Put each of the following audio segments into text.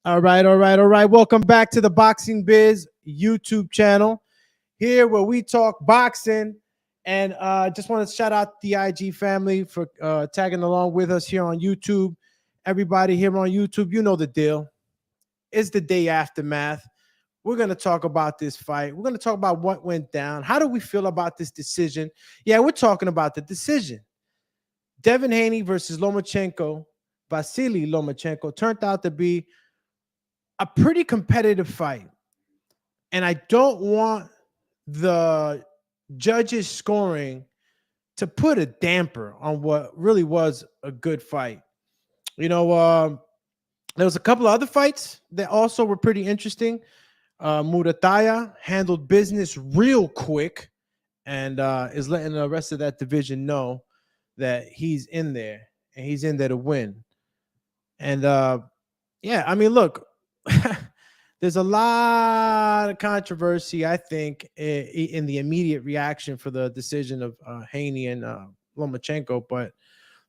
All right, all right, all right. Welcome back to the Boxing Biz YouTube channel, here where we talk boxing. And just want to shout out the IG family for tagging along with us here on YouTube. Everybody here on YouTube, you know the deal. It's the day aftermath. We're going to talk about this fight. We're going to talk about what went down. How do we feel about this decision? Yeah, we're talking about the decision. Devin Haney versus Lomachenko, Vasiliy Lomachenko, turned out to be a pretty competitive fight. And I don't want the judges' scoring to put a damper on what really was a good fight. You know, there was a couple of other fights that also were pretty interesting. Murataya handled business real quick and is letting the rest of that division know that he's in there and he's in there to win. And yeah, I mean, look, there's a lot of controversy, I think, in the immediate reaction for the decision of Haney and Lomachenko. But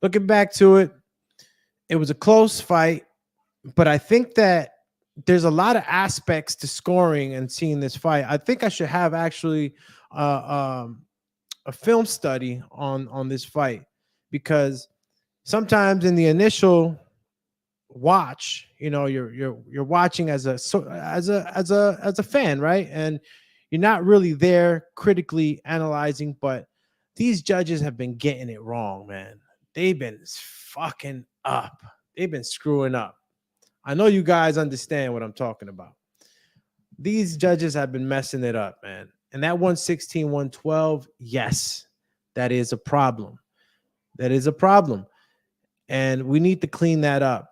looking back to it, it was a close fight. But I think that there's a lot of aspects to scoring and seeing this fight. I think I should have actually a film study on this fight, because sometimes in the initial watch, you know, you're watching as a fan, right? And you're not really there critically analyzing, but these judges have been getting it wrong, man. They've been fucking up. They've been screwing up. I know you guys understand what I'm talking about. These judges have been messing it up, man. And that 116, 112, yes, that is a problem. That is a problem. And we need to clean that up.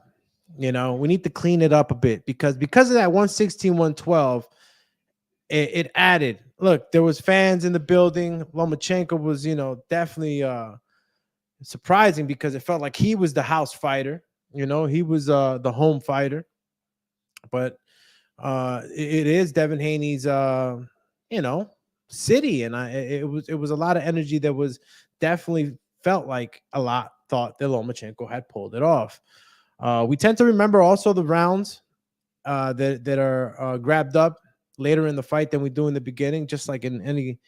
You know, we need to clean it up a bit, because of that 116, 112, it added. Look, there was fans in the building. Lomachenko was, you know, definitely surprising, because it felt like he was the house fighter. You know, he was the home fighter. But it is Devin Haney's, you know, city, and it was a lot of energy that was definitely felt like a lot thought that Lomachenko had pulled it off. We tend to remember also the rounds that are grabbed up later in the fight than we do in the beginning, just like in any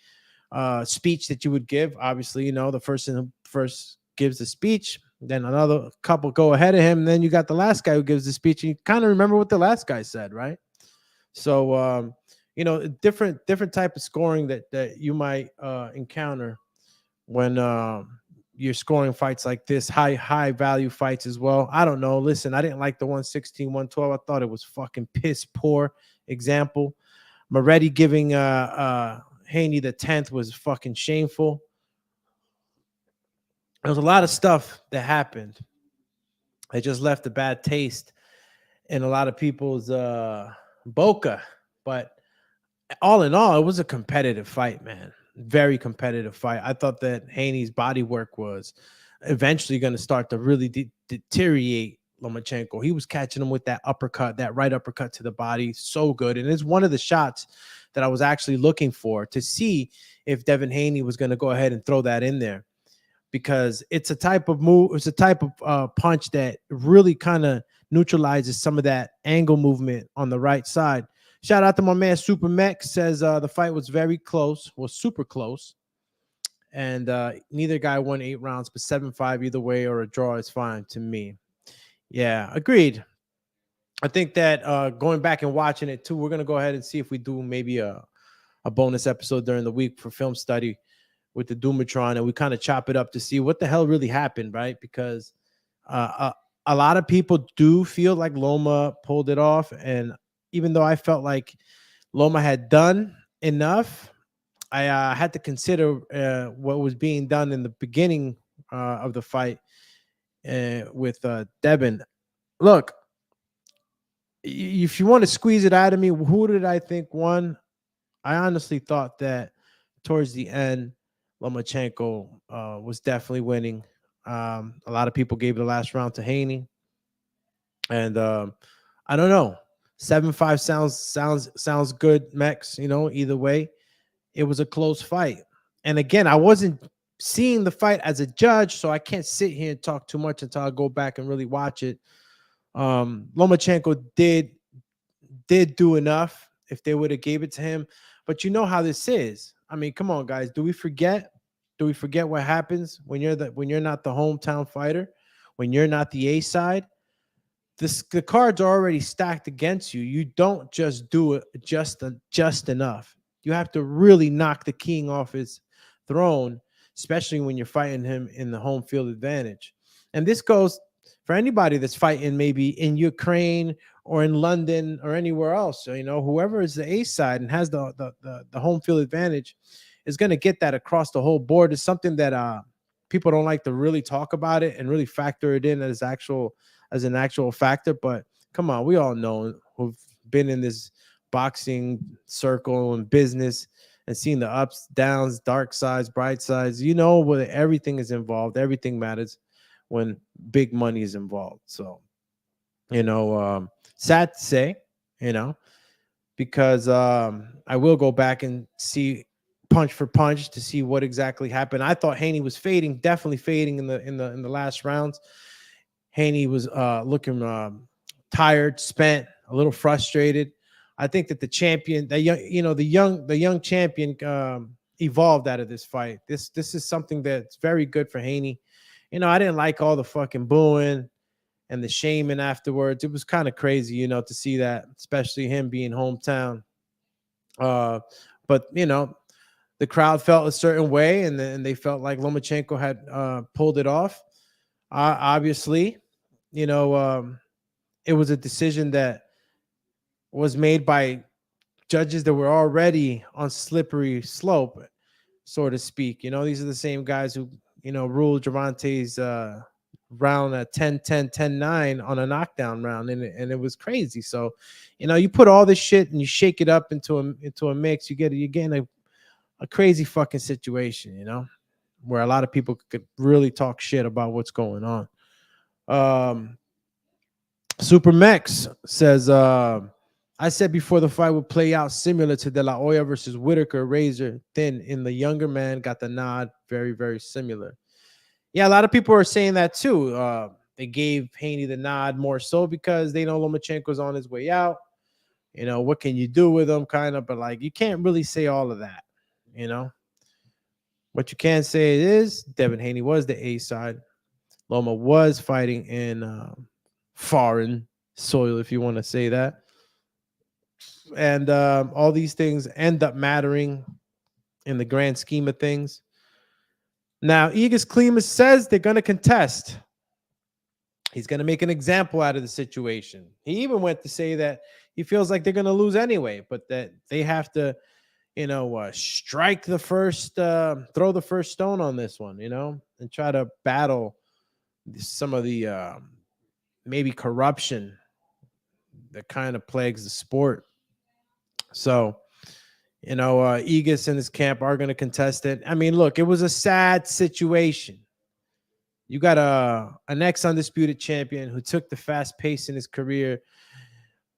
speech that you would give. Obviously, you know, the person who first gives the speech, then another couple go ahead of him, and then you got the last guy who gives the speech, and you kind of remember what the last guy said, right? So, you know, different type of scoring that you might encounter when you're scoring fights like this, high value fights as well. I don't know. Listen, I didn't like the 116, 112. I thought it was fucking piss poor example. Moretti giving Haney the 10th was fucking shameful. There was a lot of stuff that happened. It just left a bad taste in a lot of people's boca. But all in all, it was a competitive fight, man. Very competitive fight. I thought that Haney's body work was eventually going to start to really deteriorate Lomachenko. He was catching him with that uppercut, that right uppercut to the body. So good. And it's one of the shots that I was actually looking for to see if Devin Haney was going to go ahead and throw that in there, because it's a type of move. It's a type of punch that really kind of neutralizes some of that angle movement on the right side. Shout out to my man Super Mech, says the fight was very close, was super close. And neither guy won 8 rounds, but 7-5 either way, or a draw is fine to me. Yeah, agreed. I think that going back and watching it too, we're going to go ahead and see if we do maybe a bonus episode during the week for film study with the Dumatron, and we kind of chop it up to see what the hell really happened, right? Because a lot of people do feel like Loma pulled it off, and even though I felt like Loma had done enough, I had to consider what was being done in the beginning of the fight with Devin. Look, if you want to squeeze it out of me, who did I think won? I honestly thought that towards the end, Lomachenko was definitely winning. A lot of people gave the last round to Haney, and I don't know. 7-5 sounds good, Mex. You know, either way, it was a close fight. And again, I wasn't seeing the fight as a judge, so I can't sit here and talk too much until I go back and really watch it. Lomachenko did did do enough if they would have gave it to him. But you know how this is. I mean, come on, guys. Do we forget? Do we forget what happens when you're not the hometown fighter, when you're not the A side? The cards are already stacked against you. You don't just do it just enough. You have to really knock the king off his throne, especially when you're fighting him in the home field advantage. And this goes for anybody that's fighting maybe in Ukraine or in London or anywhere else. So, whoever is the A side and has the home field advantage is going to get that across the whole board. It's something that people don't like to really talk about it and really factor it in as an actual factor. But come on, we all know who've been in this boxing circle and business and seen the ups, downs, dark sides, bright sides. Where everything is involved, everything matters when big money is involved. So, sad to say, because I will go back and see punch for punch to see what exactly happened. I thought Haney was fading, definitely fading in the last rounds. Haney was looking tired, spent, a little frustrated. I think that the champion, the young champion, evolved out of this fight. This is something that's very good for Haney. I didn't like all the fucking booing and the shaming afterwards. It was kind of crazy, to see that, especially him being hometown. But the crowd felt a certain way, and they felt like Lomachenko had pulled it off. Obviously, it was a decision that was made by judges that were already on slippery slope, so to speak. These are the same guys who, ruled Gervante's round at 10-10, 10-9 on a knockdown round, and it was crazy. So, you put all this shit and you shake it up into a mix, you're getting a crazy fucking situation, where a lot of people could really talk shit about what's going on. Super Mex says, I said before the fight would play out similar to De La Hoya versus Whitaker, razor thin in the younger man, got the nod, very, very similar. Yeah, a lot of people are saying that too. They gave Haney the nod more so because they know Lomachenko's on his way out. What can you do with him, kind of, but like, you can't really say all of that. What you can say is Devin Haney was the A side. Loma was fighting in foreign soil, if you want to say that. And all these things end up mattering in the grand scheme of things. Now, Igis Klimas says they're going to contest. He's going to make an example out of the situation. He even went to say that he feels like they're going to lose anyway, but that they have to, strike the first, throw the first stone on this one, and try to battle some of the maybe corruption that kind of plagues the sport. So, Igis and his camp are going to contest it. I mean, look, it was a sad situation. You got an ex-undisputed champion who took the fast pace in his career,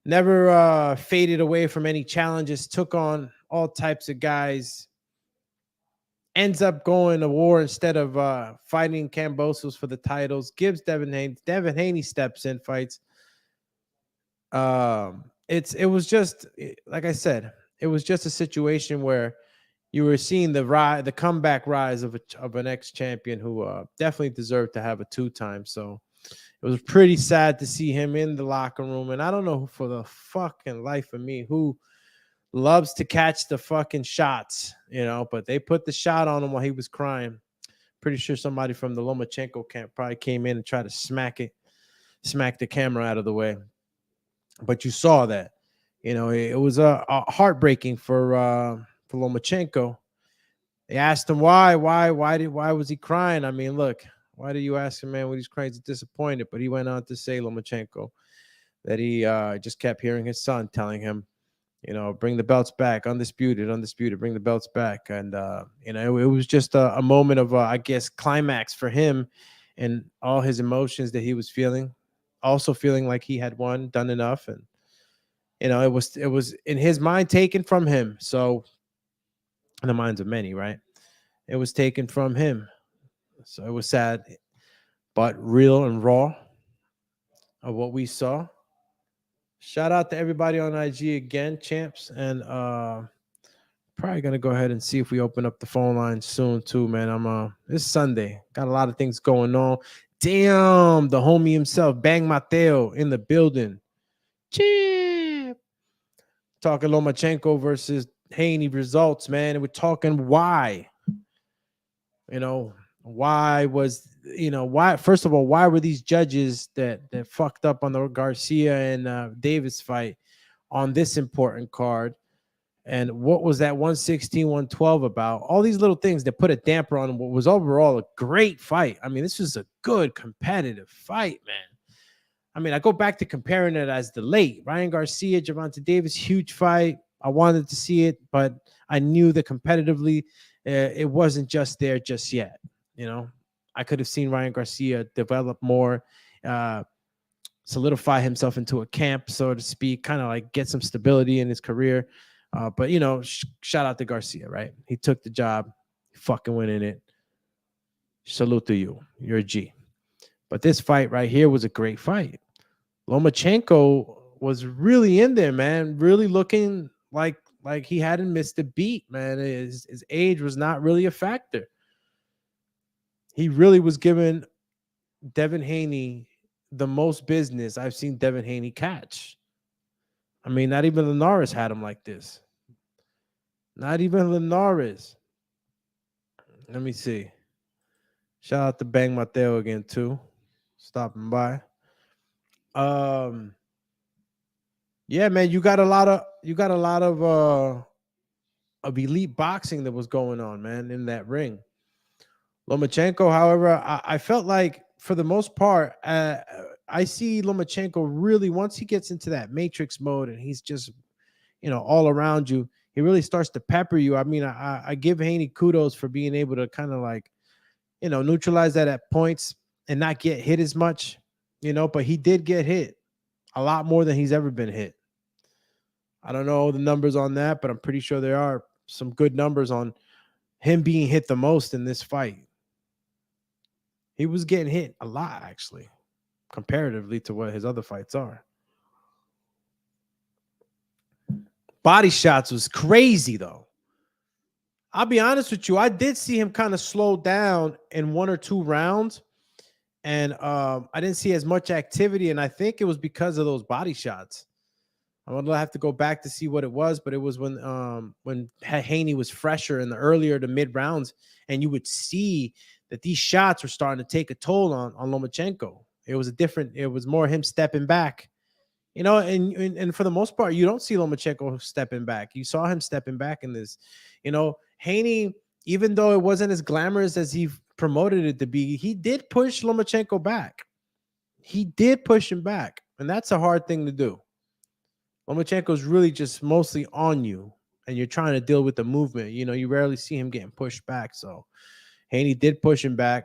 never faded away from any challenges, took on all types of guys, ends up going to war instead of fighting Kambosos for the titles, gives Devin Haney steps in, fights. It was just, like I said, it was just a situation where you were seeing the comeback rise of an ex-champion who definitely deserved to have a two-time. So it was pretty sad to see him in the locker room. And I don't know for the fucking life of me who loves to catch the fucking shots, but they put the shot on him while he was crying. Pretty sure somebody from the Lomachenko camp probably came in and tried to smack the camera out of the way. But you saw that, it was heartbreaking for Lomachenko. They asked him why was he crying? I mean, look, why do you ask him, man, when he's crying? He's disappointed. But he went on to say, Lomachenko, that he just kept hearing his son telling him, bring the belts back, undisputed, bring the belts back. And, it was just a moment of, I guess, climax for him and all his emotions that he was feeling, also feeling like he had done enough. And, it was in his mind taken from him. So in the minds of many, right? It was taken from him. So it was sad, but real and raw of what we saw. Shout out to everybody on IG again, champs. And probably gonna go ahead and see if we open up the phone line soon too, man. It's Sunday. Got a lot of things going on. Damn, the homie himself, Bang Mateo in the building. Chip. Talking Lomachenko versus Haney results, man. And we're talking why. Why was why first of all, why were these judges that fucked up on the Garcia and Davis fight on this important card? And what was that 116, 112 about? All these little things that put a damper on what was overall a great fight. I mean, this was a good competitive fight, man. I mean, I go back to comparing it as the late Ryan Garcia, Gervonta Davis, huge fight. I wanted to see it, but I knew that competitively it wasn't just there just yet. I could have seen Ryan Garcia develop more, solidify himself into a camp, so to speak, kind of like get some stability in his career. But shout out to Garcia, right? He took the job, fucking winning it. Salute to you. You're a G. But this fight right here was a great fight. Lomachenko was really in there, man. Really looking like he hadn't missed a beat, man. His age was not really a factor. He really was giving Devin Haney the most business I've seen Devin Haney catch. I mean, not even Linares had him like this. Not even Linares. Let me see. Shout out to Bang Mateo again too, stopping by. Yeah, man, you got a lot of elite boxing that was going on, man, in that ring. Lomachenko, however, I felt like for the most part, I see Lomachenko really, once he gets into that matrix mode and he's just, all around you, he really starts to pepper you. I mean, I give Haney kudos for being able to kind of like, neutralize that at points and not get hit as much, but he did get hit a lot more than he's ever been hit. I don't know the numbers on that, but I'm pretty sure there are some good numbers on him being hit the most in this fight. He was getting hit a lot, actually, comparatively to what his other fights are. Body shots was crazy, though. I'll be honest with you. I did see him kind of slow down in 1 or 2 rounds, and I didn't see as much activity, and I think it was because of those body shots. I'm gonna have to go back to see what it was, but it was when Haney was fresher in the earlier to mid rounds, and you would see that these shots were starting to take a toll on Lomachenko. It was more him stepping back, and for the most part, you don't see Lomachenko stepping back. You saw him stepping back in this, Haney, even though it wasn't as glamorous as he promoted it to be, he did push Lomachenko back. He did push him back, and that's a hard thing to do. Lomachenko's really just mostly on you, and you're trying to deal with the movement. You rarely see him getting pushed back. So Haney did push him back.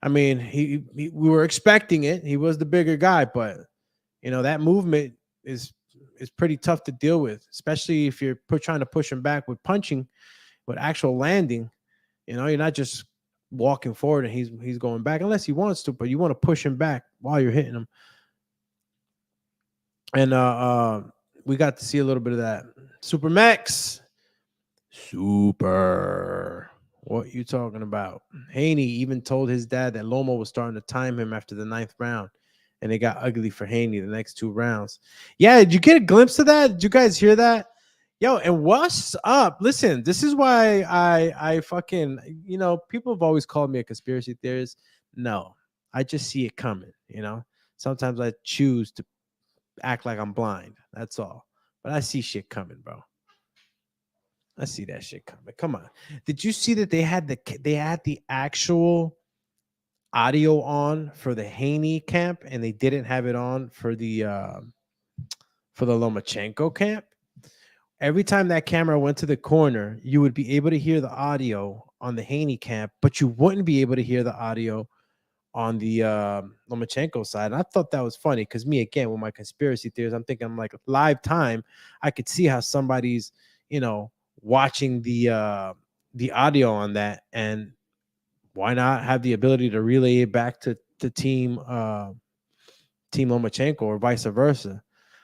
I mean, we were expecting it. He was the bigger guy, but that movement is pretty tough to deal with, especially if you're trying to push him back with punching, with actual landing. You're not just walking forward and he's going back unless he wants to, but you want to push him back while you're hitting him. And we got to see a little bit of that. Super Max. Super. What you talking about? Haney even told his dad that Loma was starting to time him after the 9th round. And it got ugly for Haney the next 2 rounds. Yeah, did you get a glimpse of that? Did you guys hear that? Yo, and what's up? Listen, this is why I fucking, people have always called me a conspiracy theorist. No, I just see it coming, Sometimes I choose to act like I'm blind. That's all. But I see shit coming, bro. I see that shit coming. Come on. Did you see that they had the actual audio on for the Haney camp and they didn't have it on for the Lomachenko camp? Every time that camera went to the corner, you would be able to hear the audio on the Haney camp, but you wouldn't be able to hear the audio on the Lomachenko side. And I thought that was funny because me, again, with my conspiracy theories, I'm thinking, I'm like, live time, I could see how somebody's, watching the audio on that, and why not have the ability to relay it back to team Lomachenko or vice versa.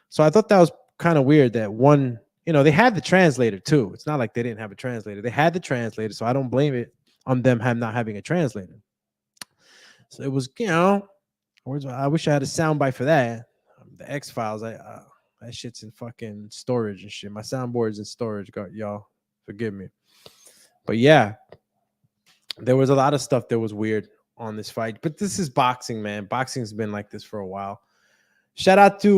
So I thought that was kind of weird that one, they had the translator too. It's not like they didn't have a translator. They had the translator, so I don't blame it on them not having a translator. So it was, I wish I had a soundbite for that. The X Files, that shit's in fucking storage and shit. My soundboard's in storage, y'all. Forgive me. But yeah, there was a lot of stuff that was weird on this fight. But this is boxing, man. Boxing's been like this for a while. Shout out to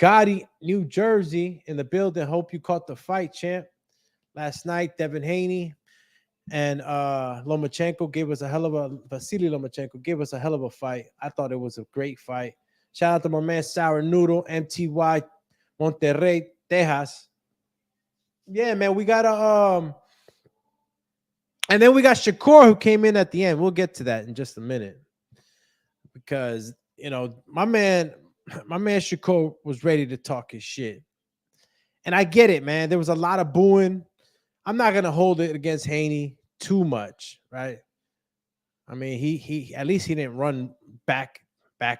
Gotti, New Jersey, in the building. Hope you caught the fight, champ. Last night, Devin Haney and Lomachenko gave us a hell of a Vasiliy Lomachenko gave us a hell of a fight. I thought it was a great fight. Shout out to my man Sour Noodle, MTY, Monterrey, Texas. Yeah, man, we got and then we got Shakur who came in at the end. We'll get to that in just a minute because my man Shakur was ready to talk his shit, and I get it, man. There was a lot of booing. I'm not gonna hold it against Haney too much, right? I mean, he at least he didn't run back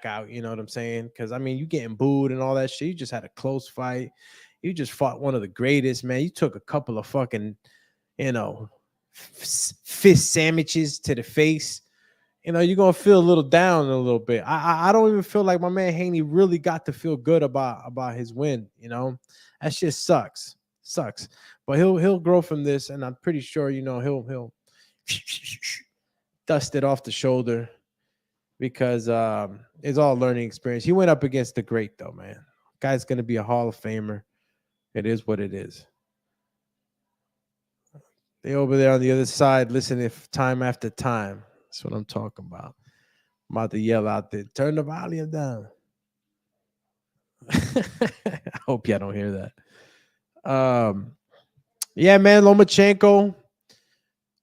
out. You know what I'm saying? Because I mean, you getting booed and all that shit. You just had a close fight. You just fought one of the greatest, man. You took a couple of fucking, fist sandwiches to the face. You're gonna feel a little down a little bit. I don't even feel like my man Haney really got to feel good about his win. That shit sucks. But he'll grow from this, and I'm pretty sure he'll dust it off the shoulder because it's all learning experience. He went up against the great though, man. Guy's gonna be a Hall of Famer. It is what it is. They over there on the other side listening time after time. That's what I'm talking about. I'm about to yell out there, turn the volume down. I hope y'all don't hear that. Yeah, man, Lomachenko.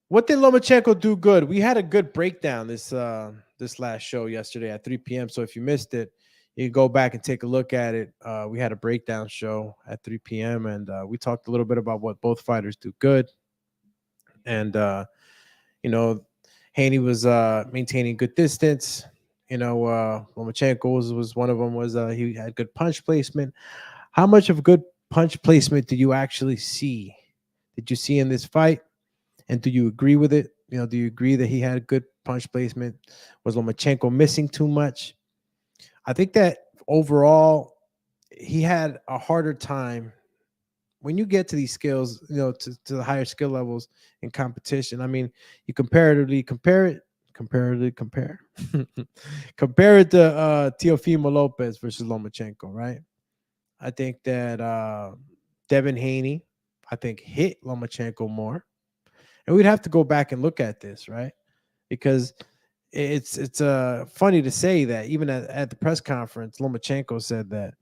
What did Lomachenko do good? We had a good breakdown this last show yesterday at 3 p.m. So if you missed it, you can go back and take a look at it. We had a breakdown show at 3 p.m. and we talked a little bit about what both fighters do good. And Haney was maintaining good distance. Lomachenko was one of them. He had good punch placement. How much of good punch placement do you actually see? Did you see in this fight? And do you agree with it? Do you agree that he had good punch placement? Was Lomachenko missing too much? I think that overall he had a harder time when you get to these skills, to the higher skill levels in competition. I mean, you compare it compare it to Teofimo Lopez versus Lomachenko, right? I think that Devin Haney, I think, hit Lomachenko more. And we'd have to go back and look at this, right? Because it's funny to say that even at the press conference, Lomachenko said that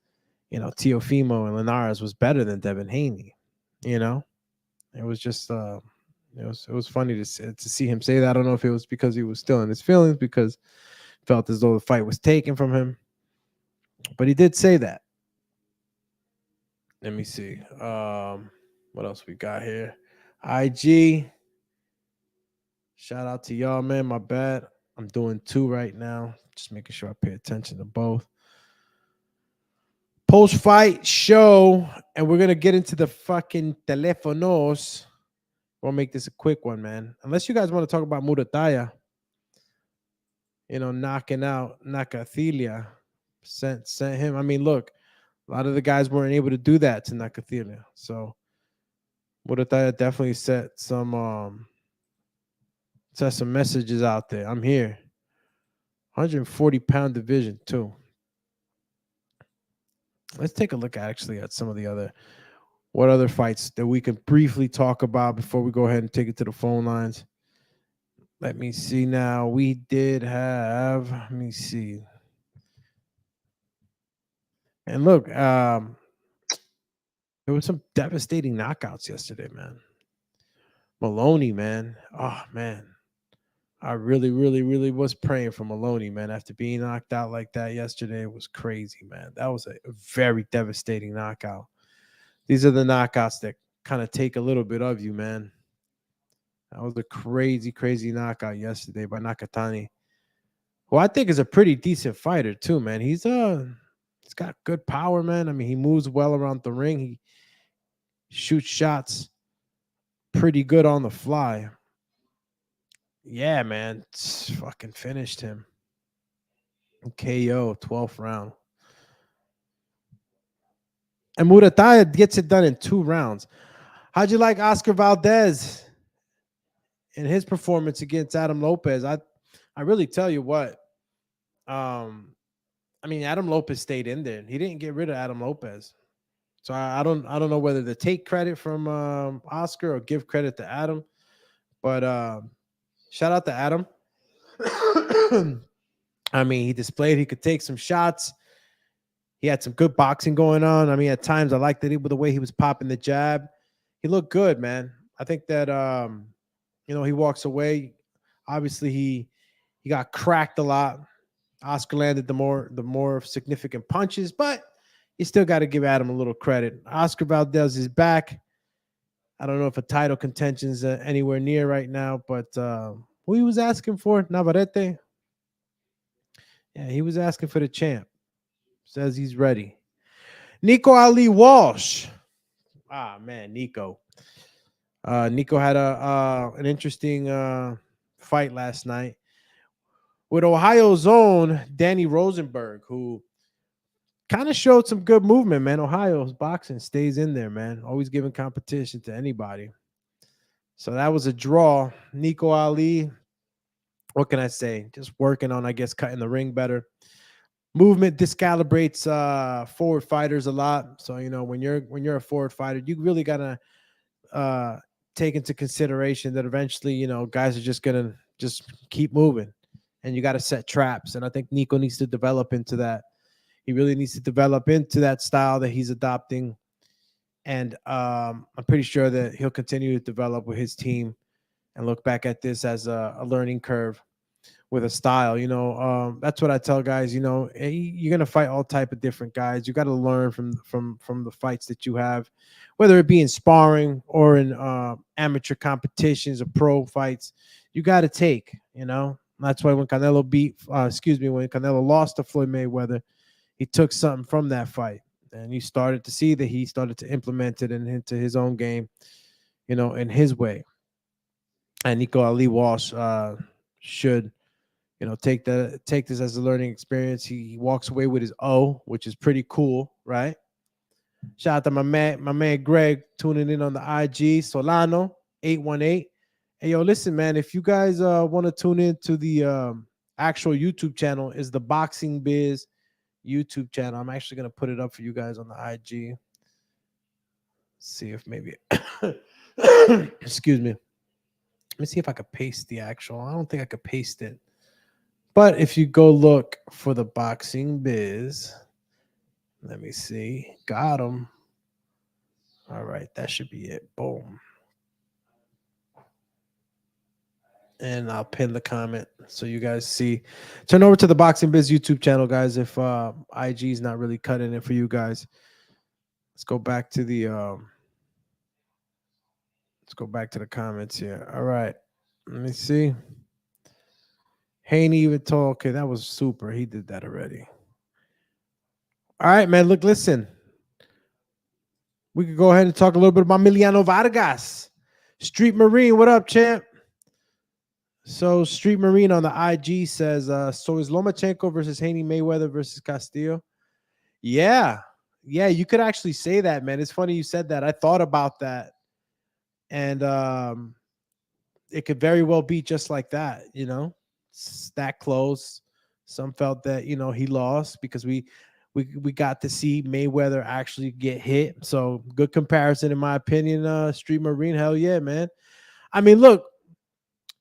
Teofimo and Linares was better than Devin Haney. It was just it was funny to see him say that. I don't know if it was because he was still in his feelings, because felt as though the fight was taken from him, but he did say that. Let me see. What else we got here? IG. Shout out to y'all, man. My bad. I'm doing 2 right now. Just making sure I pay attention to both. Post-fight show, and we're going to get into the fucking teléfonos. We'll make this a quick one, man. Unless you guys want to talk about Murataya, knocking out Nakathilia. Sent him. I mean, look, a lot of the guys weren't able to do that to Nakathilia. So Murataya definitely set some messages out there. I'm here. 140-pound division, too. Let's take a look at some of the other fights that we can briefly talk about before we go ahead and take it to the phone lines. Let me see now. We did have, let me see. And look, there were some devastating knockouts yesterday, man. Maloney, man. Oh, man. I really, really, really was praying for Maloney, man. After being knocked out like that yesterday, it was crazy, man. That was a very devastating knockout. These are the knockouts that kind of take a little bit of you, man. That was a crazy, crazy knockout yesterday by Nakatani, who I think is a pretty decent fighter too, man. He's He's got good power, man. I mean, he moves well around the ring. He shoots shots pretty good on the fly. Yeah, man. Fucking finished him. KO, 12th round. And Murataya gets it done in 2 rounds. How'd you like Oscar Valdez in his performance against Adam Lopez? I really tell you what. I mean, Adam Lopez stayed in there. He didn't get rid of Adam Lopez. So I don't know whether to take credit from Oscar or give credit to Adam. But shout out to Adam. I mean, he displayed he could take some shots. He had some good boxing going on. I mean, at times I liked it with the way he was popping the jab. He looked good, man. I think that he walks away. Obviously, he got cracked a lot. Oscar landed the more significant punches, but you still got to give Adam a little credit. Oscar Valdez is back. I don't know if a title contention is anywhere near right now, but who he was asking for? Navarrete? Yeah, he was asking for the champ. Says he's ready. Nico Ali Walsh. Ah, man, Nico. Nico had an interesting fight last night with Ohio's own Danny Rosenberg, who kind of showed some good movement, man. Ohio's boxing stays in there, man. Always giving competition to anybody. So that was a draw. Nico Ali, what can I say? Just working on, I guess, cutting the ring better. Movement discalibrates forward fighters a lot. So, when you're a forward fighter, you really gotta take into consideration that eventually, guys are just gonna just keep moving, and you got to set traps. And I think Nico needs to develop into that. He really needs to develop into that style that he's adopting. And I'm pretty sure that he'll continue to develop with his team and look back at this as a learning curve with a style. That's what I tell guys. You're going to fight all type of different guys. You got to learn from the fights that you have, whether it be in sparring or in amateur competitions or pro fights. You got to take, That's why when Canelo when Canelo lost to Floyd Mayweather, he took something from that fight, and you started to see that he started to implement it into his own game, in his way. And Nico Ali Walsh should, take this as a learning experience. He walks away with his O, which is pretty cool, right? Shout out to my man Greg tuning in on the IG. Solano 818. Hey, yo, listen, man, if you guys want to tune in to the actual YouTube channel, is the Boxing Biz YouTube channel. I'm actually going to put it up for you guys on the IG. See if maybe excuse me. Let me see if I could paste the actual. I don't think I could paste it. But if you go look for the Boxing Biz, let me see. Got him. All right, that should be it. Boom. And I'll pin the comment so you guys see. Turn over to the Boxing Biz YouTube channel, guys, if IG is not really cutting it for you guys. Let's go back to the comments here. All right. Let me see. Haney even told, okay, that was super. He did that already. All right, man. Look, listen. We could go ahead and talk a little bit about Emiliano Vargas. Street Marine, what up, champ? So Street Marine on the IG says, so is Lomachenko versus Haney, Mayweather versus Castillo? Yeah, you could actually say that, man. It's funny you said that. I thought about that. And it could very well be just like that, it's that close. Some felt that, he lost because we got to see Mayweather actually get hit. So good comparison, in my opinion. Street Marine, hell yeah, man. I mean, look,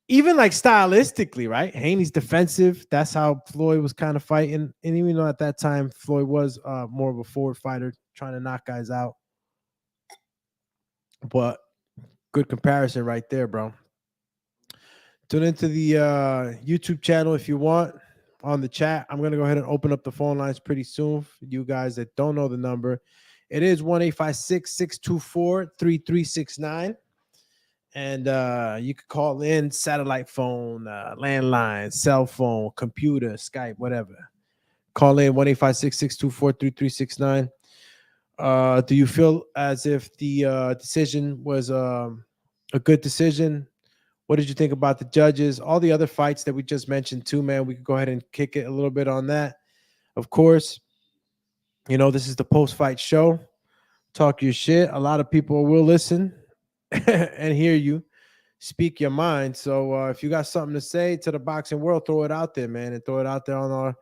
even like stylistically, right? Haney's defensive. That's how Floyd was kind of fighting. And even though at that time Floyd was more of a forward fighter, trying to knock guys out. But good comparison right there, bro. Tune into the YouTube channel if you want. On the chat, I'm going to go ahead and open up the phone lines pretty soon for you guys that don't know the number. It is 1-856-624-3369. And you could call in satellite phone, landline, cell phone, computer, Skype, whatever. Call in 1-856-624-3369. Do you feel as if the decision was a good decision? What did you think about the judges? All the other fights that we just mentioned too, man. We could go ahead and kick it a little bit on that. Of course, you know, this is the post-fight show. Talk your shit. A lot of people will listen and hear you speak your mind. So if you got something to say to the boxing world, throw it out there, man, and throw it out there on our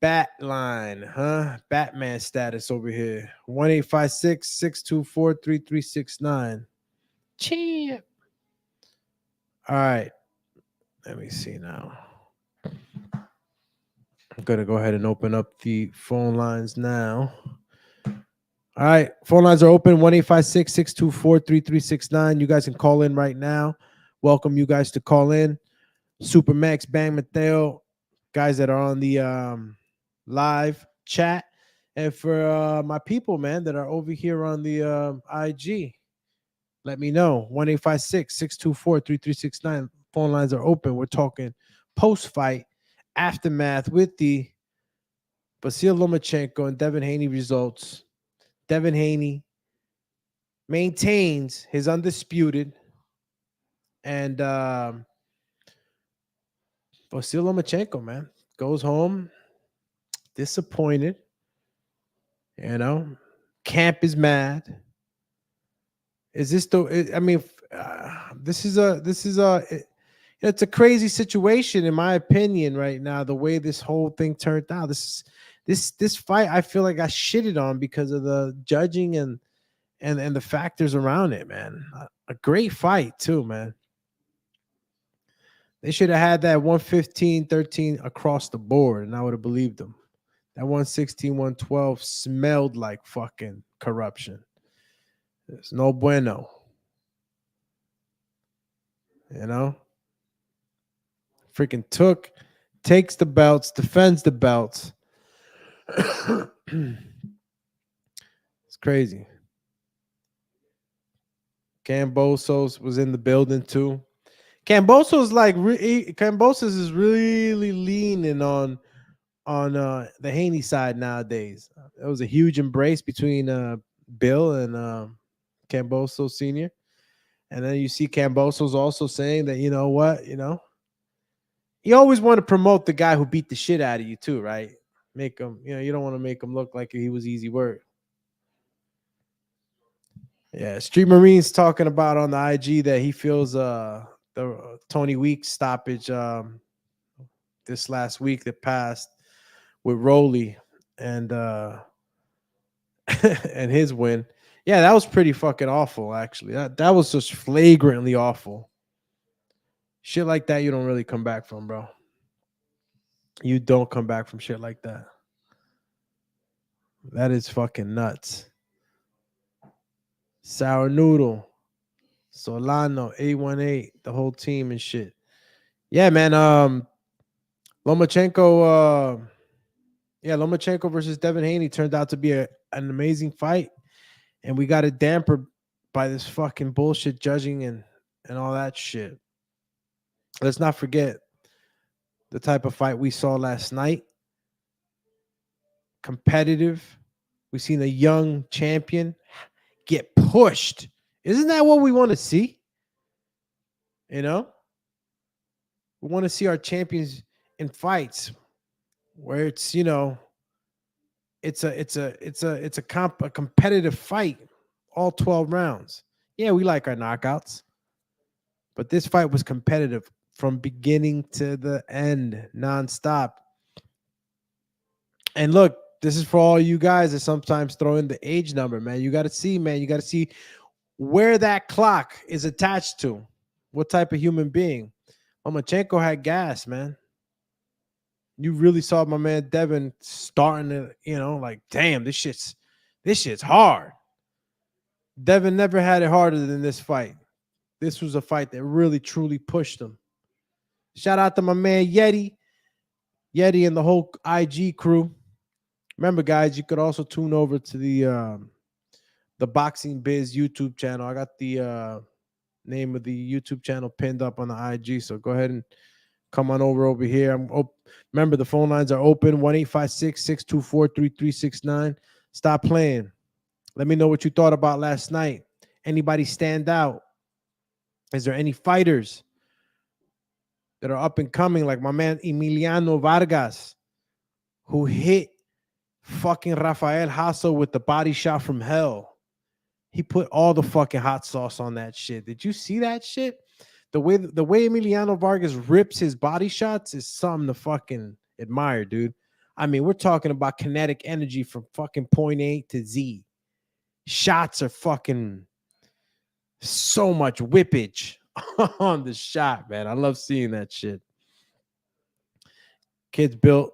bat line, huh? Batman status over here. 1-856-624-3369. Champ. All right. Let me see now. I'm going to go ahead and open up the phone lines now. All right. Phone lines are open. 1-856-624-3369. You guys can call in right now. Welcome you guys to call in. Supermax, Bang Mateo, guys that are on the live chat. And for my people, man, that are over here on the IG, let me know. 1-856-624-3369. Phone lines are open. We're talking post-fight aftermath with the Vasiliy Lomachenko and Devin Haney results. Devin Haney maintains his undisputed, and Vasiliy Lomachenko, man, goes home disappointed. You know, camp is mad. Is this the? I mean, this is a. It's a crazy situation, in my opinion, right now. The way this whole thing turned out, this fight, I feel like I shitted on because of the judging and the factors around it, man. A great fight too, man. They should have had that 115-13 across the board, and I would have believed them. That 116-112 smelled like fucking corruption. There's no bueno. You know? Freaking takes the belts, defends the belts. It's crazy. Cambosos was in the building too. Cambosos is really leaning on the Haney side nowadays. It was a huge embrace between Bill and Camboso Sr. And then you see Cambosos also saying that, you know what, you always want to promote the guy who beat the shit out of you too, right? Make him, you don't want to make him look like he was easy work. Yeah, Street Marines talking about on the IG that he feels the Tony Weeks stoppage this last week that passed with Rolly and and his win. Yeah, that was pretty fucking awful, actually. That was just flagrantly awful. Shit like that you don't really come back from, bro. You don't come back from shit like that. That is fucking nuts. Sour Noodle, Solano, 818, the whole team and shit. Yeah, man. Lomachenko versus Devin Haney turned out to be an amazing fight. And we got it dampered by this fucking bullshit judging and all that shit. Let's not forget the type of fight we saw last night. Competitive. We've seen a young champion get pushed. Isn't that what we want to see? We want to see our champions in fights where it's, it's a competitive fight, all 12 rounds. Yeah, we like our knockouts, but this fight was competitive from beginning to the end, nonstop. And look, this is for all you guys that sometimes throw in the age number, man. You got to see, man. You got to see where that clock is attached to. What type of human being? Lomachenko had gas, man. You really saw my man Devin starting to, like, damn, this shit's hard. Devin never had it harder than this fight. This was a fight that really, truly pushed him. Shout out to my man Yeti and the whole IG crew. Remember, guys, you could also tune over to the Boxing Biz YouTube channel. I got the name of the YouTube channel pinned up on the IG, so go ahead and come on over here. Remember, the phone lines are open, 1-856-624-3369. Stop playing. Let me know what you thought about last night. Anybody stand out? Is there any fighters that are up and coming, like my man Emiliano Vargas, who hit fucking Rafael Hasso with the body shot from hell? He put all the fucking hot sauce on that shit. Did you see that shit? The way Emiliano Vargas rips his body shots is something to fucking admire, dude. I mean, we're talking about kinetic energy from fucking point A to Z. Shots are fucking so much whippage on the shot, man. I love seeing that shit. Kid's built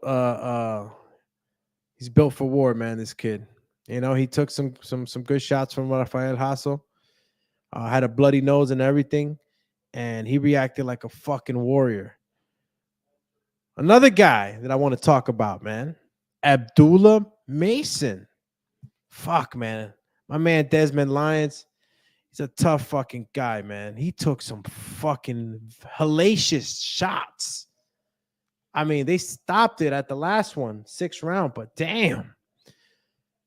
he's built for war, man, this kid. You know, he took some good shots from Rafael Hasso. Had a bloody nose and everything, and he reacted like a fucking warrior. Another guy that I want to talk about, man, Abdullah Mason. Fuck, man. My man Desmond Lyons, he's a tough fucking guy, man. He took some fucking hellacious shots. I mean, they stopped it at the last one, 6th round, but damn.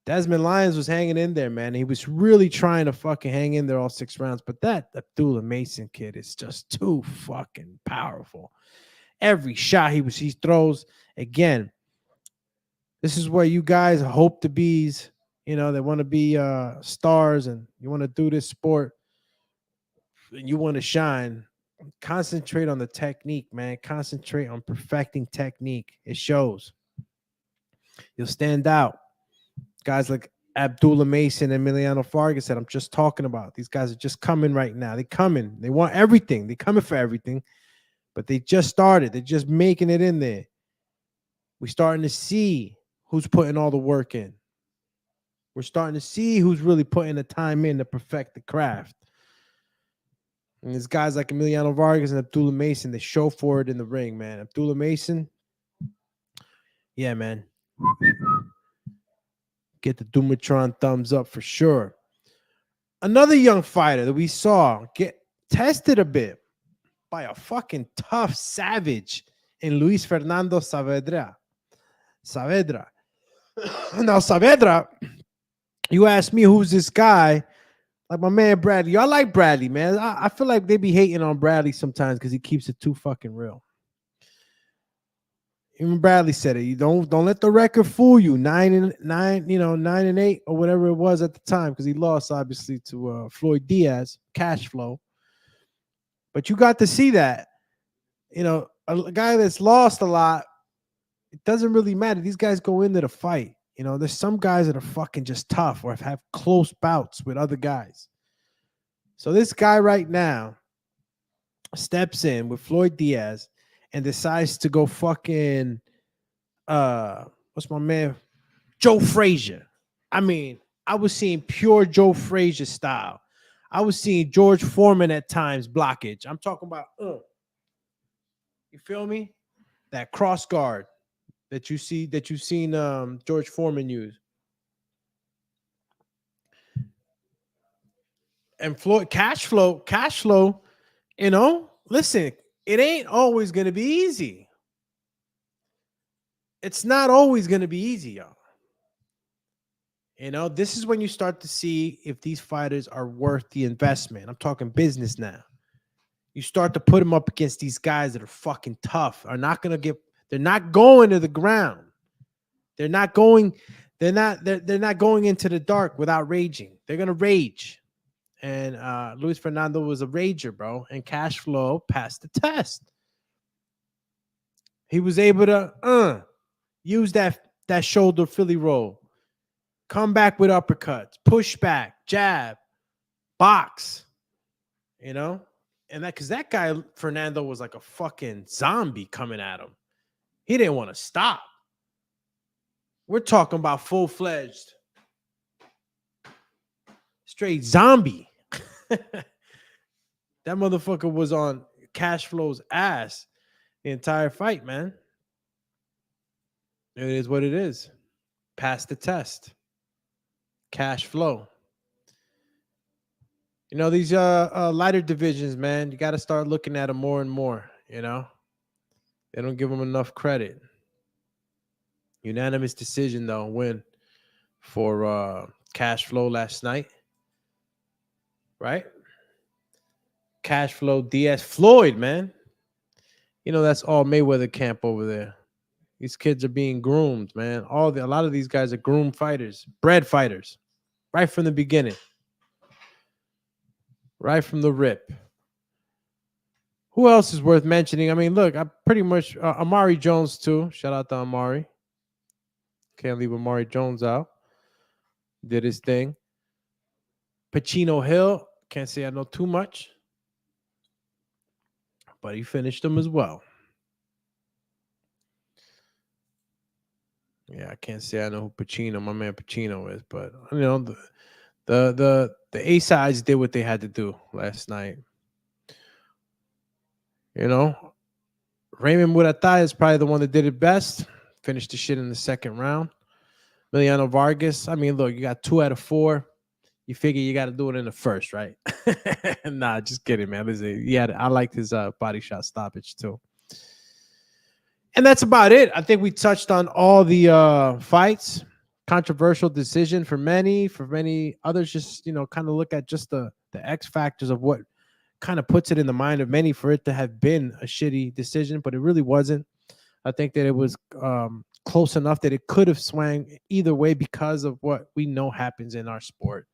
Desmond Lyons was hanging in there, man. He was really trying to fucking hang in there all 6 rounds. But that Abdullah Mason kid is just too fucking powerful. Every shot he throws, again, this is where you guys hope to be, you know, they want to be stars and you want to do this sport and you want to shine. Concentrate on the technique, man. Concentrate on perfecting technique. It shows. You'll stand out. Guys like Abdullah Mason and Emiliano Vargas that I'm just talking about. These guys are just coming right now. They coming. They want everything. They coming for everything. But they just started. They're just making it in there. We're starting to see who's putting all the work in. We're starting to see who's really putting the time in to perfect the craft. And there's guys like Emiliano Vargas and Abdullah Mason, they show for it in the ring, man. Abdullah Mason, yeah, man. Get the Dumatron thumbs up for sure. Another young fighter that we saw get tested a bit by a fucking tough savage in Luis Fernando Saavedra. Now, Saavedra, you ask me who's this guy, like my man Bradley. I like Bradley, man. I feel like they be hating on Bradley sometimes because he keeps it too fucking real. Even Bradley said it. You don't let the record fool you. 9-8 or whatever it was at the time, because he lost obviously to Floyd Diaz, cash flow. But you got to see that, you know, a guy that's lost a lot. It doesn't really matter. These guys go into the fight. You know, there's some guys that are fucking just tough or have close bouts with other guys. So this guy right now steps in with Floyd Diaz and decides to go fucking, what's my man? Joe Frazier. I mean, I was seeing pure Joe Frazier style. I was seeing George Foreman at times blockage. I'm talking about, you feel me? That cross guard that you've seen George Foreman use. And Floyd, cash flow, you know, listen, it ain't always going to be easy. It's not always going to be easy, y'all. You know, this is when you start to see if these fighters are worth the investment. I'm talking business now. You start to put them up against these guys that are fucking tough, they're not going to the ground. They're not going into the dark without raging. They're going to rage. And Luis Fernando was a rager, bro. And cash flow passed the test. He was able to use that shoulder Philly roll. Come back with uppercuts, push back, jab, box. You know? And because that guy, Fernando, was like a fucking zombie coming at him. He didn't want to stop. We're talking about full-fledged, straight zombie. That motherfucker was on cash flow's ass the entire fight, man. It is what it is. Pass the test. Cash flow. You know, these lighter divisions, man, you got to start looking at them more and more, you know. They don't give him enough credit. Unanimous decision, though, win for Cash Flow last night. Right? Cash Flow Diaz Floyd, man. You know, that's all Mayweather camp over there. These kids are being groomed, man. A lot of these guys are groomed fighters, bred fighters, right from the beginning, right from the rip. Who else is worth mentioning? I mean, look, I pretty much Amari Jones too. Shout out to Amari. Can't leave Amari Jones out. Did his thing. Pacino Hill. Can't say I know too much, but he finished him as well. Yeah, I can't say I know who Pacino, my man Pacino, is, but you know the A-sides did what they had to do last night. You know, Raymond Muratalla is probably the one that did it best. Finished the shit in the second round. Emiliano Vargas. I mean, look, you got 2 out of 4. You figure you got to do it in the first, right? Nah, just kidding, man. Yeah, I liked his body shot stoppage too. And that's about it. I think we touched on all the fights. Controversial decision for many others. Just, you know, kind of look at just the X factors of what kind of puts it in the mind of many for it to have been a shitty decision, but it really wasn't. I think that it was close enough that it could have swung either way because of what we know happens in our sport.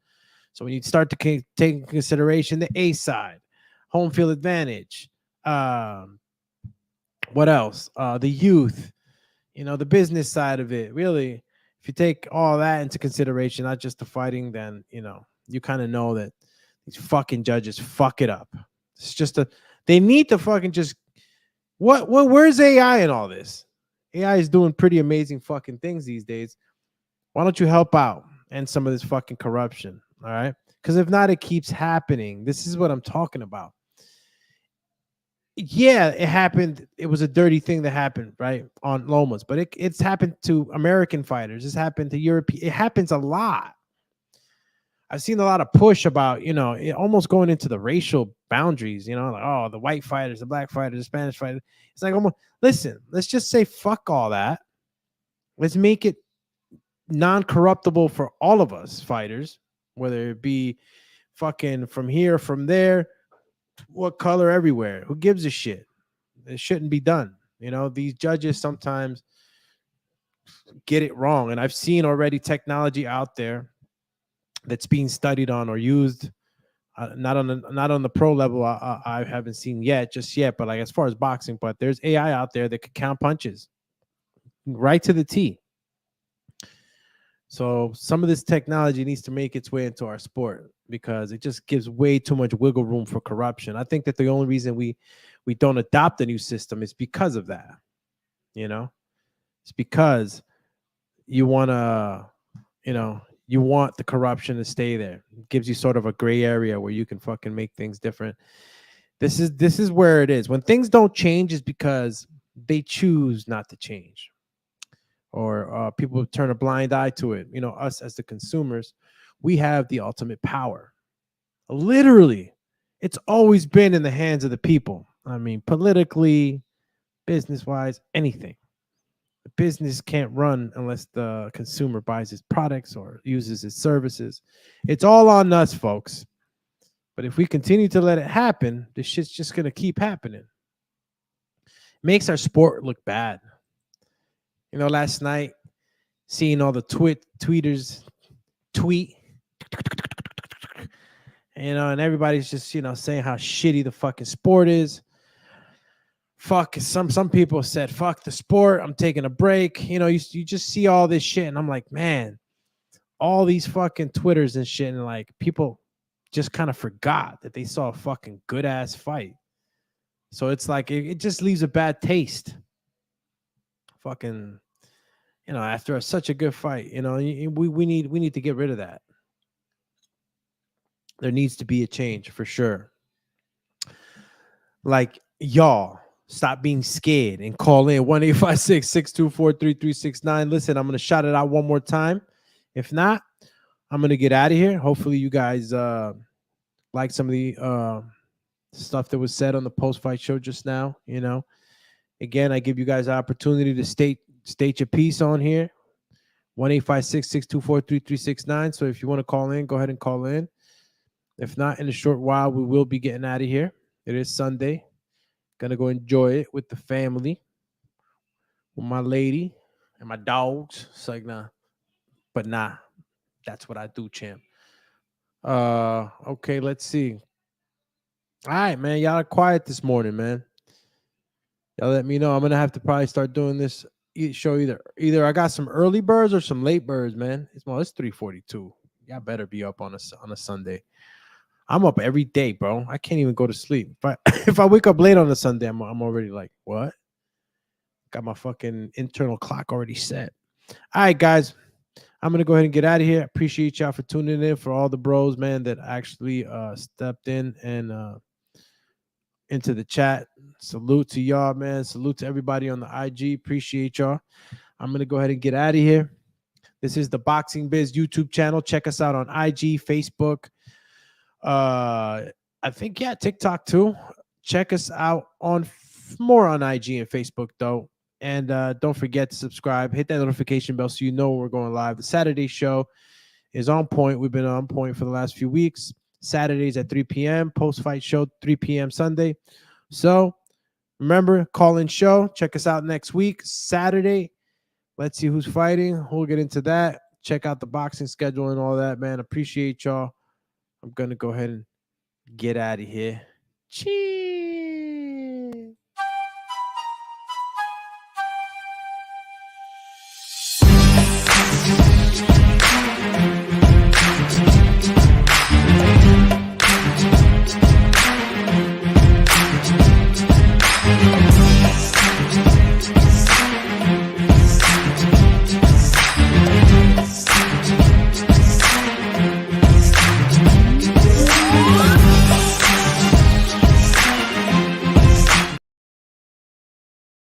So when you start to take into consideration the A side, home field advantage, what else? The youth, you know, the business side of it. Really, if you take all that into consideration, not just the fighting, then, you know, you kind of know that these fucking judges fuck it up. It's just they need to fucking just where's AI in all this? AI is doing pretty amazing fucking things these days. Why don't you help out and some of this fucking corruption? All right. Because if not, it keeps happening. This is what I'm talking about. Yeah, it happened. It was a dirty thing that happened, right, on Lomas, but it's happened to American fighters. It's happened to European. It happens a lot. I've seen a lot of push about, you know, it almost going into the racial boundaries, you know, like, oh, the white fighters, the black fighters, the Spanish fighters. It's like, almost, listen, let's just say fuck all that. Let's make it non-corruptible for all of us fighters, whether it be fucking from here, from there, what color, everywhere. Who gives a shit? It shouldn't be done. You know, these judges sometimes get it wrong. And I've seen already technology out there that's being studied on or used, not on the pro level. I haven't seen just yet, but like as far as boxing, but there's AI out there that could count punches right to the T. So some of this technology needs to make its way into our sport because it just gives way too much wiggle room for corruption. I think that the only reason we don't adopt a new system is because of that. You know, it's because you want to, you know, you want the corruption to stay there. It gives you sort of a gray area where you can fucking make things different. This is where it is. When things don't change is because they choose not to change. Or people turn a blind eye to it. You know, us as the consumers, we have the ultimate power. Literally, it's always been in the hands of the people. I mean, politically, business-wise, anything. The business can't run unless the consumer buys his products or uses his services. It's all on us, folks. But if we continue to let it happen, this shit's just going to keep happening. It makes our sport look bad. You know, last night, seeing all the tweeters tweet, you know, and everybody's just, you know, saying how shitty the fucking sport is. Fuck, some people said, fuck the sport, I'm taking a break. You know, you just see all this shit, and I'm like, man, all these fucking Twitters and shit, and like people just kind of forgot that they saw a fucking good-ass fight. So it's like, it just leaves a bad taste. Fucking, you know, after such a good fight, you know, we need to get rid of that. There needs to be a change for sure. Like, y'all, stop being scared and call in 1-856-624-3369. Listen, I'm going to shout it out one more time. If not, I'm going to get out of here. Hopefully you guys like some of the stuff that was said on the post-fight show just now, you know. Again, I give you guys the opportunity to state your piece on here. 1-856-624-3369. So if you want to call in, go ahead and call in. If not, in a short while, we will be getting out of here. It is Sunday. Gonna go enjoy it with the family, with my lady and my dogs. It's like, nah. But nah, that's what I do, champ. Okay, let's see. All right, man. Y'all are quiet this morning, man. Y'all let me know. I'm gonna have to probably start doing this show either I got some early birds or some late birds, man. It's 3:42. Y'all better be up on a Sunday. I'm up every day, bro. I can't even go to sleep. If I wake up late on a Sunday, I'm already like, what? Got my fucking internal clock already set. All right, guys. I'm gonna go ahead and get out of here. Appreciate y'all for tuning in, for all the bros, man, that actually stepped in and into the chat. Salute to y'all, man. Salute to everybody on the IG. Appreciate y'all. I'm gonna go ahead and get out of here. This is the Boxing Biz YouTube channel. Check us out on IG, Facebook. I think TikTok too. Check us out on more on IG and Facebook though. And don't forget to subscribe. Hit that notification bell so you know when we're going live. The Saturday show is on point. We've been on point for the last few weeks. Saturdays at 3 p.m. Post-fight show, 3 p.m. Sunday. So remember, call-in show. Check us out next week, Saturday. Let's see who's fighting. We'll get into that. Check out the boxing schedule and all that, man. Appreciate y'all. I'm going to go ahead and get out of here. Cheers.